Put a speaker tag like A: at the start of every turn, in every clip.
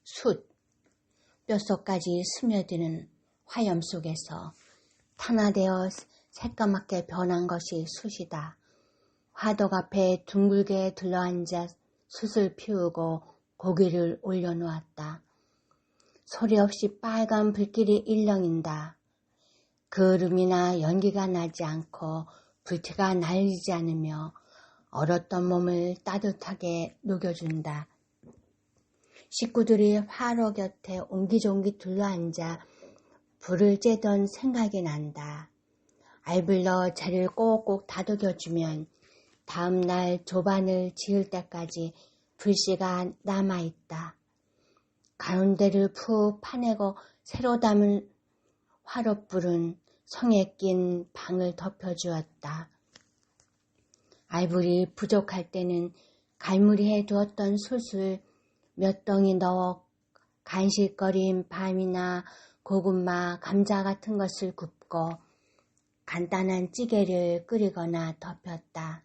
A: 숯, 뼛속까지 스며드는 화염 속에서 탄화되어 새까맣게 변한 것이 숯이다. 화덕 앞에 둥글게 둘러앉아 숯을 피우고 고기를 올려놓았다. 소리 없이 빨간 불길이 일렁인다. 그을음이나 연기가 나지 않고 불티가 날리지 않으며 얼었던 몸을 따뜻하게 녹여준다. 식구들이 화로 곁에 옹기종기 둘러앉아 불을 쬐던 생각이 난다. 알불러 자리를 꼭꼭 다독여주면 다음날 조반을 지을 때까지 불씨가 남아있다. 가운데를 푹 파내고 새로 담을 화롯불은 성에 낀 방을 덮여주었다. 알불이 부족할 때는 갈무리해 두었던 숯을 몇 덩이 넣어 간식거린 밤이나 고구마, 감자 같은 것을 굽고 간단한 찌개를 끓이거나 덮였다.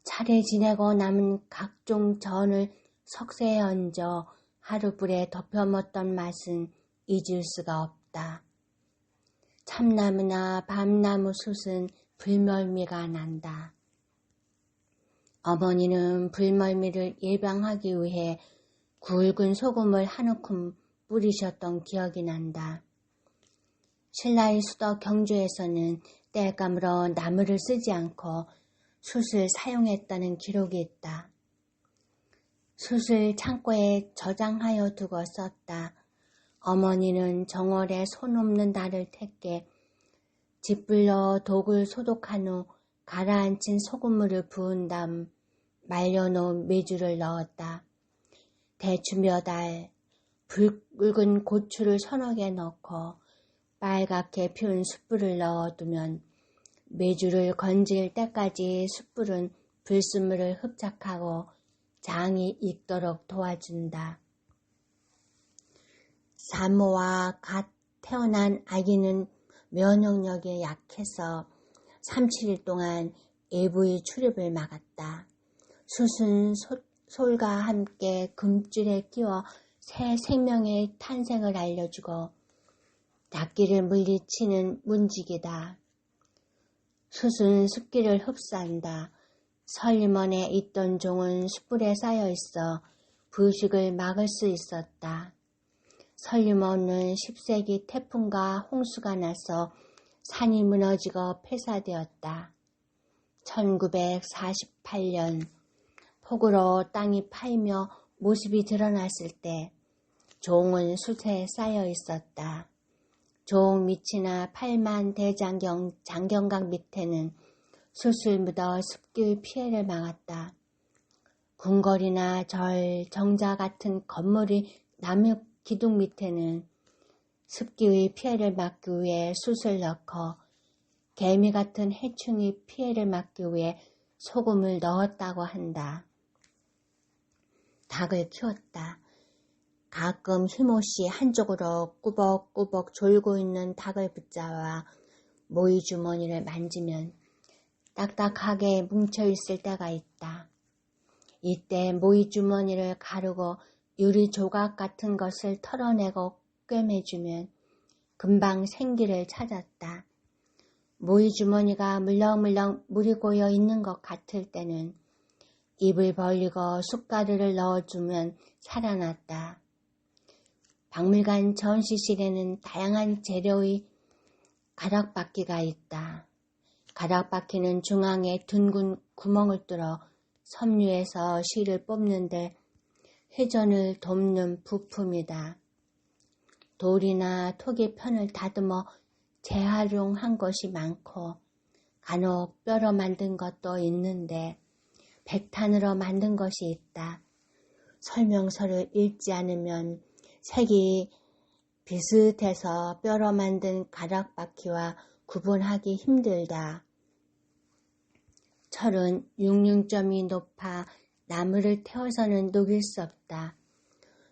A: 차례 지내고 남은 각종 전을 석쇠에 얹어 하룻불에 덮여 먹던 맛은 잊을 수가 없다. 참나무나 밤나무 숯은 불멀미가 난다. 어머니는 불멀미를 예방하기 위해 굵은 소금을 한 움큼 뿌리셨던 기억이 난다. 신라의 수도 경주에서는 땔감으로 나무를 쓰지 않고 숯을 사용했다는 기록이 있다. 숯을 창고에 저장하여 두고 썼다. 어머니는 정월에 손 없는 날을 택해 짓불로 독을 소독한 후 가라앉힌 소금물을 부은 다음 말려놓은 메주를 넣었다. 대추 몇 알, 붉은 고추를 서너 개 넣고 빨갛게 피운 숯불을 넣어두면 메주를 건질 때까지 숯불은 불순물을 흡착하고 장이 익도록 도와준다. 산모와 갓 태어난 아기는 면역력이 약해서 3, 7일 동안 AV 출입을 막았다. 숯은 솔과 함께 금줄에 끼워 새 생명의 탄생을 알려주고 낫기를 물리치는 문지기다. 숯은 습기를 흡수한다. 설림원에 있던 종은 숯불에 쌓여 있어 부식을 막을 수 있었다. 설림원은 10세기 태풍과 홍수가 나서 산이 무너지고 폐사되었다. 1948년 폭우로 땅이 파이며 모습이 드러났을 때 종은 숯에 쌓여 있었다. 종 밑이나 팔만 장경각 밑에는 숯을 묻어 습기의 피해를 막았다. 궁궐이나 절, 정자 같은 건물이 나무 기둥 밑에는 습기의 피해를 막기 위해 숯을 넣고 개미 같은 해충의 피해를 막기 위해 소금을 넣었다고 한다. 닭을 키웠다. 가끔 힘없이 한쪽으로 꾸벅꾸벅 졸고 있는 닭을 붙잡아 모이 주머니를 만지면 딱딱하게 뭉쳐있을 때가 있다. 이때 모이 주머니를 가르고 유리 조각 같은 것을 털어내고 꿰매주면 금방 생기를 찾았다. 모이 주머니가 물렁물렁 물이 고여 있는 것 같을 때는 입을 벌리고 숟가루를 넣어주면 살아났다. 박물관 전시실에는 다양한 재료의 가락바퀴가 있다. 가락바퀴는 중앙에 둥근 구멍을 뚫어 섬유에서 실을 뽑는데 회전을 돕는 부품이다. 돌이나 토기 편을 다듬어 재활용한 것이 많고 간혹 뼈로 만든 것도 있는데 백탄으로 만든 것이 있다. 설명서를 읽지 않으면 색이 비슷해서 뼈로 만든 가락바퀴와 구분하기 힘들다. 철은 육륜점이 높아 나무를 태워서는 녹일 수 없다.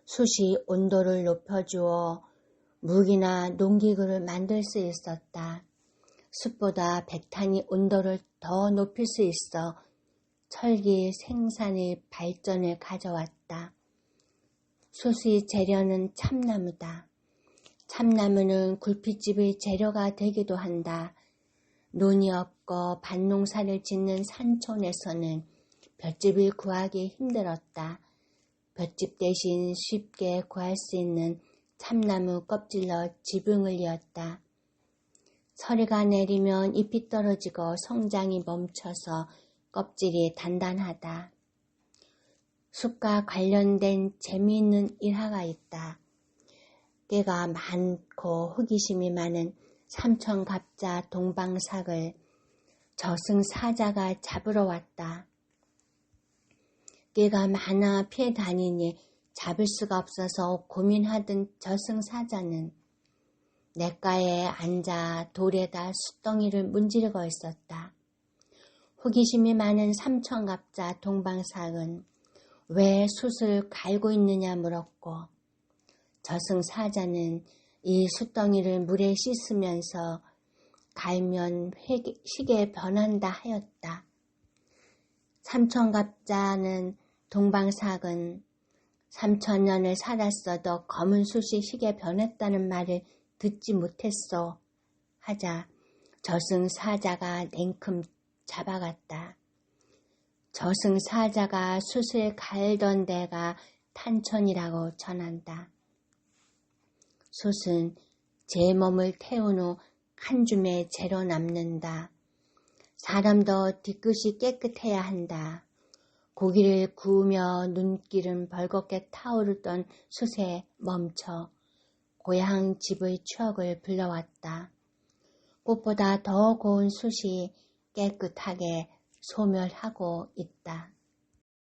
A: 숯이 온도를 높여주어 무기나 농기구를 만들 수 있었다. 숯보다 백탄이 온도를 더 높일 수 있어 철기 생산의 발전을 가져왔다. 숯이 재료는 참나무다. 참나무는 굴핏집의 재료가 되기도 한다. 논이 없고 밭농사를 짓는 산촌에서는 볏짚을 구하기 힘들었다. 볏짚 대신 쉽게 구할 수 있는 참나무 껍질로 지붕을 이었다. 서리가 내리면 잎이 떨어지고 성장이 멈춰서 껍질이 단단하다. 숲과 관련된 재미있는 일화가 있다. 깨가 많고 호기심이 많은 삼천갑자 동방삭을 저승사자가 잡으러 왔다. 깨가 많아 피해 다니니 잡을 수가 없어서 고민하던 저승사자는 냇가에 앉아 돌에다 숯덩이를 문지르고 있었다. 호기심이 많은 삼천갑자 동방삭은 왜 숯을 갈고 있느냐 물었고, 저승사자는 이 숯덩이를 물에 씻으면서 갈면 희게 변한다 하였다. 삼천갑자는 동방삭은 3000년을 살았어도 검은 숯이 희게 변했다는 말을 듣지 못했어 하자 저승사자가 냉큼 잡아갔다. 저승사자가 숯을 갈던 데가 탄천이라고 전한다. 숯은 제 몸을 태운 후 한 줌의 재로 남는다. 사람도 뒤끝이 깨끗해야 한다. 고기를 구우며 눈길은 벌겋게 타오르던 숯에 멈춰 고향 집의 추억을 불러왔다. 꽃보다 더 고운 숯이 깨끗하게 소멸하고 있다.